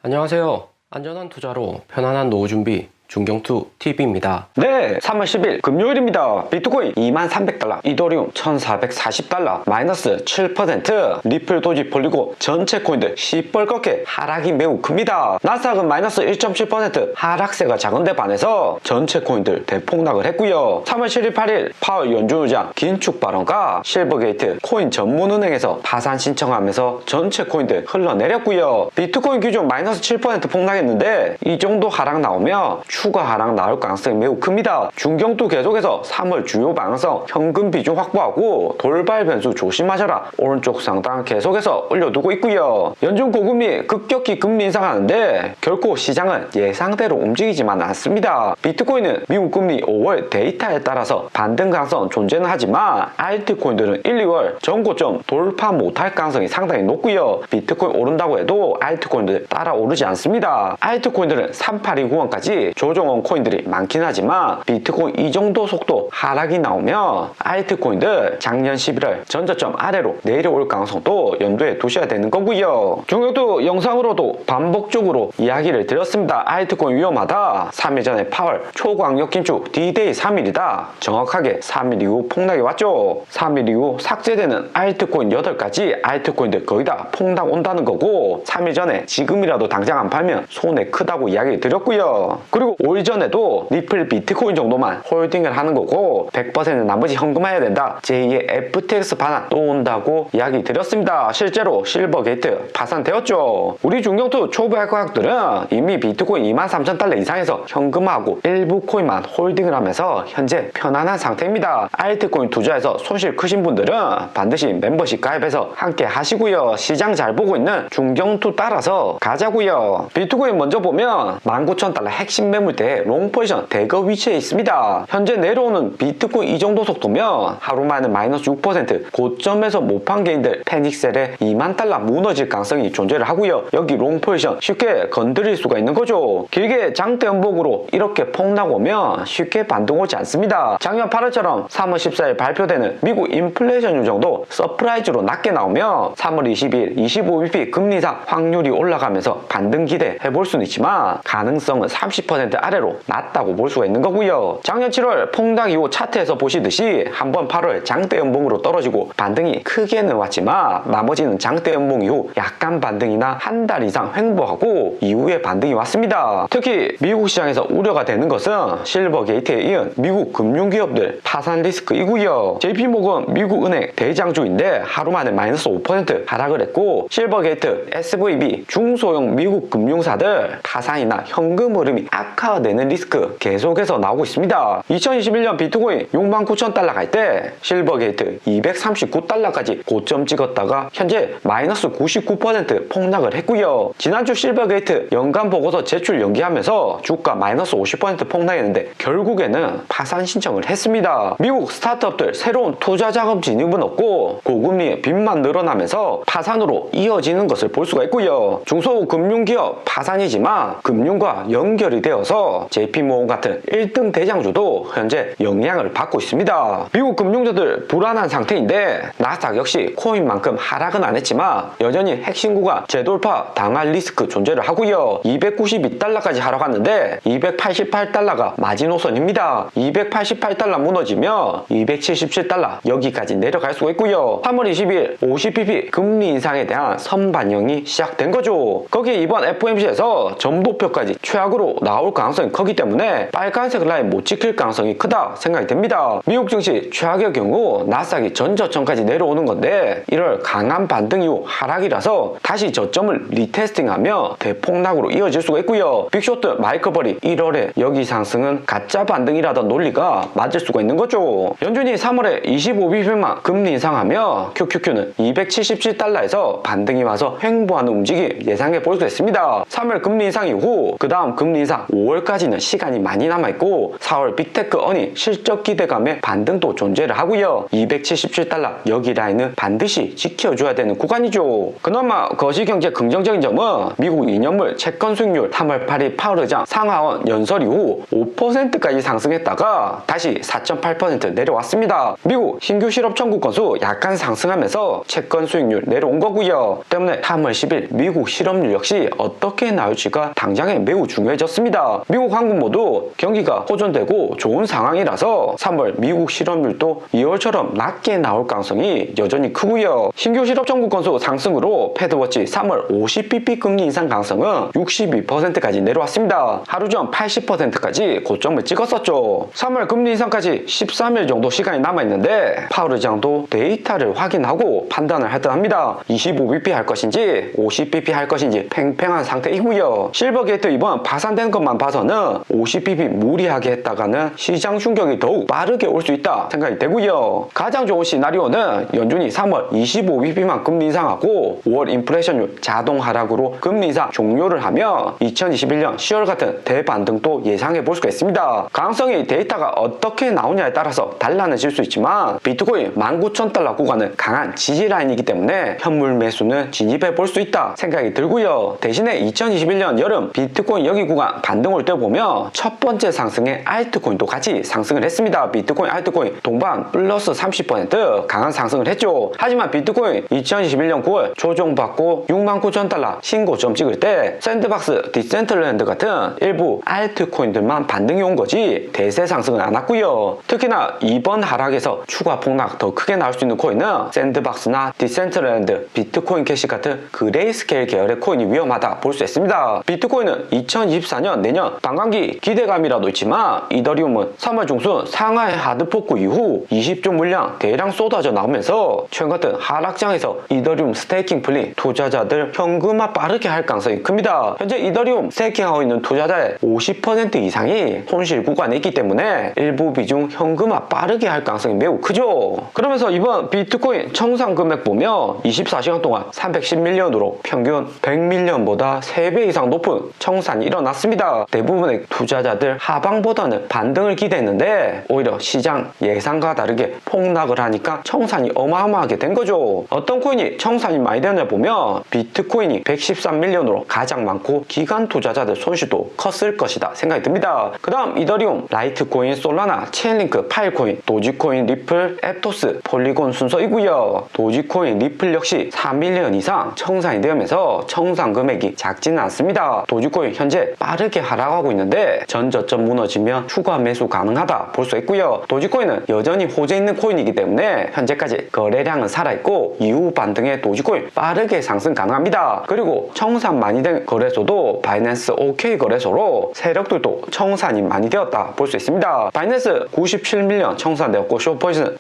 안녕하세요. 안전한 투자로 편안한 노후 준비 중경투 TV입니다. 네, 3월 10일 금요일입니다. 비트코인 2300달러, 이더리움 1440달러, 마이너스 7%, 리플 도지 풀리고 전체 코인들 시뻘겋게 하락이 매우 큽니다. 나스닥은 마이너스 1.7% 하락세가 작은데 반해서 전체 코인들 대폭락을 했고요. 3월 7일 8일 파월 연준 의장 긴축 발언과 실버게이트 코인 전문은행에서 파산 신청하면서 전체 코인들 흘러내렸고요. 비트코인 기준 마이너스 7% 폭락했는데 이 정도 하락 나오면 추가 하락 나올 가능성이 매우 큽니다. 중경투 계속해서 3월 주요 방향성 현금 비중 확보하고 돌발 변수 조심하셔라. 오른쪽 상단 계속해서 올려두고 있고요. 연준 고금리 급격히 금리 인상하는데 결코 시장은 예상대로 움직이지만 않습니다. 비트코인은 미국 금리 5월 데이터에 따라서 반등 가능성 존재는 하지만 알트코인들은 1, 2월 전고점 돌파 못할 가능성이 상당히 높고요. 비트코인 오른다고 해도 알트코인들 따라 오르지 않습니다. 알트코인들은 3829원까지 조정원 코인들이 많긴 하지만 비트코인 이 정도 속도 하락이 나오면 알트코인들 작년 11월 전저점 아래로 내려올 가능성도 염두에 두셔야 되는 거고요. 중국도 영상으로도 반복적으로 이야기를 드렸습니다. 알트코인 위험하다. 3일 전에 파월 초광역 긴축 D-Day 3일이다. 정확하게 3일 이후 폭락이 왔죠. 3일 이후 삭제되는 알트코인 8가지 알트코인들 거의 다 폭락 온다는 거고 3일 전에 지금이라도 당장 안 팔면 손해 크다고 이야기 드렸고요. 그리고 5일 전에도 리플 비트코인 정도만 홀딩을 하는 거고 100% 나머지 현금화해야 된다. 제2의 FTX 반환 또 온다고 이야기 드렸습니다. 실제로 실버게이트 파산되었죠. 우리 중경투 초보 핵과학들은 이미 비트코인 23,000달러 이상에서 현금화하고 일부 코인만 홀딩을 하면서 현재 편안한 상태입니다. 알트코인 투자에서 손실 크신 분들은 반드시 멤버십 가입해서 함께 하시고요. 시장 잘 보고 있는 중경투 따라서 가자고요. 비트코인 먼저 보면 19,000달러 핵심 매물대에 롱 포지션 대거 위치해 있습니다. 현재 내려오는 비트코인 이 정도 속도면 하루 만에 마이너스 6% 고점에서 못 판 개인들 패닉셀에 20,000달러 무너질 가능성이 존재를 하고요. 여기 롱 포지션 쉽게 건드릴 수가 있는 거죠. 길게 장대 음봉으로 이렇게 폭락 오면 쉽게 반등 오지 않습니다. 작년 8월처럼 3월 14일 발표되는 미국 인플레이션율 정도 서프라이즈로 낮게 나오면 3월 20일 25bp 금리 인상 확률이 올라가면서 반등 기대해 볼 수는 있지만 가능성은 30% 아래로 낮다고 볼 수가 있는 거고요. 작년 7월 폭락 이후 차트에서 보시듯이 한번 8월 장대 음봉으로 떨어지고 반등이 크게는 왔지만 나머지는 장대 음봉 이후 약간 반등이나 한 달 이상 횡보하고 이후에 반등이 왔습니다. 특히 미국 시장에서 우려가 되는 것은 실버게이트에 이은 미국 금융기업들 파산 리스크이고요. JP모건 미국 은행 대장주인데 하루 만에 마이너스 5% 하락을 했고 실버게이트, SVB 중소형 미국 금융사들 파산이나 현금 흐름이 악화되는 리스크 계속해서 나오고 있습니다. 2021년 비트코인 69,000달러 갈 때 실버게이트 239달러까지 고점 찍었다가 현재 마이너스 99% 폭락을 했고요. 지난주 실버게이트 연간 보고서 제출 연기하면서 주가 마이너스 50% 폭락했는데 결국에는 파산 신청을 했습니다. 미국 스타트업들 새로운 투자 자금 진입은 없고 고금리의 빚만 늘어나면서 파산으로 이어지는 것을 볼 수가 있고요. 중소금융기업 파산이지만 금융과 연결이 되어서 JP모건 같은 1등 대장주도 현재 영향을 받고 있습니다. 미국 금융주들 불안한 상태인데 나스닥 역시 코인만큼 하락은 안 했지만 여전히 핵심 구간 재돌파 당할 리스크 존재를 하고요. 292달러까지 하락했는데 288달러가 마지노선입니다. 288달러 무너지면 277달러 여기까지 내려갈 수가 있고요. 3월 20일 50bp 금리 인상에 대한 선반영이 시작된 거죠. 거기에 이번 FOMC에서 점도표까지 최악으로 나올 가능성이 크기 때문에 빨간색 라인 못 지킬 가능성이 크다 생각이 됩니다. 미국 증시 최악의 경우 나스닥이 전저점까지 내려오는 건데 이럴 강한 반등 이후 하락이라서 다시 저점을 리테스팅하며 대폭락으로 이어질 수가 있고요. 빅쇼트 마이클 버리 1월에 여기 상승은 가짜 반등이라던 논리가 맞을 수가 있는 거죠. 연준이 3월에 25bp만 금리 인상하며 QQQ는 277달러에서 반등이 와서 횡보하는 움직임 예상해 볼 수 있습니다. 3월 금리 인상 이후 그 다음 금리 인상 5월까지는 시간이 많이 남아있고 4월 빅테크 어닝 실적 기대감에 반등도 존재를 하고요. 277달러 여기 라인은 반드시 지켜줘야 되는 구간이죠. 그나마 거시경제 긍정적인 점은 미국 2년물 채권 수익률 3월 8일 파월 의장 상하원 연설 이후 5%까지 상승했다가 다시 4.8% 내려왔습니다. 미국 신규 실업 청구 건수 약간 상승하면서 채권 수익률 내려온 거고요. 때문에 3월 10일 미국 실업률 역시 어떻게 나올지가 당장에 매우 중요해졌습니다. 미국 한국 모두 경기가 호전되고 좋은 상황이라서 3월 미국 실업률도 2월처럼 낮게 나올 가능성이 여전히 크고요. 신규 실업 청구 건수 상승으로 패드워치 3월 50bp 금리 인상 가능성은 62%까지 내려왔습니다. 하루 전 80%까지 고점을 찍었었죠. 3월 금리 인상까지 13일 정도 시간이 남아있는데 파월 의장도 데이터를 확인하고 판단을 할 듯합니다. 25bp 할 것인지 50bp 할 것인지 팽팽한 상태이고요. 실버게이트 이번 파산된 것만 봐서는 50bp 무리하게 했다가는 시장 충격이 더욱 빠르게 올 수 있다 생각이 되고요. 가장 좋은 시나리오는 연준이 3월 25bp만 금리 인상하고 5월 인플레이션율 자동 하락으로 금리 인상 종료를 하면 2021년 10월 같은 대반등도 예상해 볼 수가 있습니다. 가능성이 데이터가 어떻게 나오냐에 따라서 달라질 수 있지만 비트코인 19,000달러 구간은 강한 지지 라인이기 때문에 현물 매수는 진입해 볼 수 있다 생각이 들고요. 대신에 2021년 여름 비트코인 여기 구간 반등 올 때 보면 첫 번째 상승에 알트코인도 같이 상승을 했습니다. 비트코인 알트코인 동반 플러스 30% 강한 상승을 했죠. 하지만 비트코인 2021년 9월 조정받고 69,000달러 신고점 찍을 때 샌드박스, 디센트럴랜드 같은 일부 알트코인들만 반등이 온 거지 대세 상승은 안 왔고요. 특히나 이번 하락에서 추가 폭락 더 크게 나올 수 있는 코인은 샌드박스나 디센트럴랜드, 비트코인 캐시 같은 그레이스케일 계열의 코인이 위험하다 볼 수 있습니다. 비트코인은 2024년 내년 반감기 기대감이라도 있지만 이더리움은 3월 중순 상하이 하드포크 이후 20조 물량 대량 쏟아져 나오면서 최근 같은 하락장에서 이더리움 스테이킹 풀린 투자자들 현금화 빠르게 할 가능성이 큽니다. 현재 이더리움 스테이킹하고 있는 투자자의 50% 이상이 손실 구간에 있기 때문에 일부 비중 현금화 빠르게 할 가능성이 매우 크죠. 그러면서 이번 비트코인 청산 금액 보면 24시간 동안 310밀리언으로 평균 100밀리언보다 3배 이상 높은 청산이 일어났습니다. 대부분의 투자자들 하방보다는 반등을 기대했는데 오히려 시장 예상과 다르게 폭락을 하니까 청산이 어마어마하게 된 거죠. 어떤 코인이 청산이 많이 되냐 보면 비트코인이 113밀리언으로 가장 많고 기관 투자자들 손실도 컸을 것이다 생각이 듭니다. 그 다음 이더리움, 라이트코인, 솔라나, 체인링크, 파일코인, 도지코인, 리플, 앱토스, 폴리곤 순서이고요. 도지코인, 리플 역시 4밀리언 이상 청산이 되면서 청산 금액이 작지는 않습니다. 도지코인 현재 빠르게 하락하고 있는데 전 저점 무너지면 추가 매수 가능하다 볼 수 있고요. 도지코인은 여전히 호재 있는 코인이기 때문에 현재까지 거래량은 살아있고 이후 반등에 도지코인 빠르게 상승 가능합니다. 그리고 청산 많이 된 거래소도 바이낸스 OK 거래소로 세력들도 청산이 많이 되었다 볼 수 있습니다. 바이낸스 97밀리언 청산되었고 숏포지션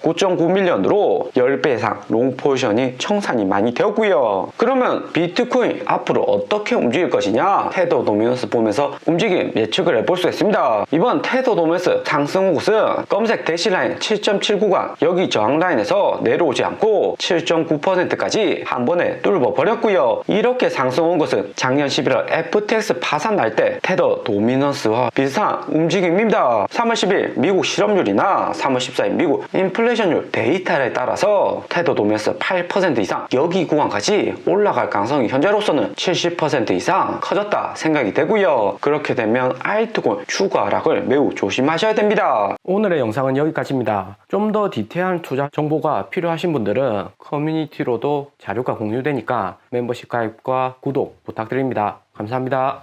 9.9밀리언으로 10배 이상 롱 포지션이 청산이 많이 되었고요. 그러면 비트코인 앞으로 어떻게 움직일 것이냐 테더 도미넌스 보면서 움직임 예측을 해볼 수 있습니다. 이번 테더 도미넌스 상승 곳은 검색 대시라인 7.79간 여기 저항라인에서 내려오지 않고 7.9%까지 한 번에 뚫어 버렸고요. 이렇게 상승 온 것은 작년 11월 FTX 파산 날 때 테더 도미넌스와 비슷한 움직임입니다. 3월 10일 미국 실업률이나 3월 14일 미국 인플레이션율 데이터에 따라서 테더 도미넌스 8% 이상 여기 구간까지 올라갈 가능성이 현재로서는 70% 이상 커졌다 생각이 되고요. 그렇게 되면 알트코인 추가 하락을 매우 조심하셔야 됩니다. 오늘의 영상은 여기까지입니다. 좀 더 디테일한 투자 정보가 필요하신 분들은 커뮤니티로도 자료가 공유되니까 멤버십 가입과 구독 부탁드립니다. 감사합니다.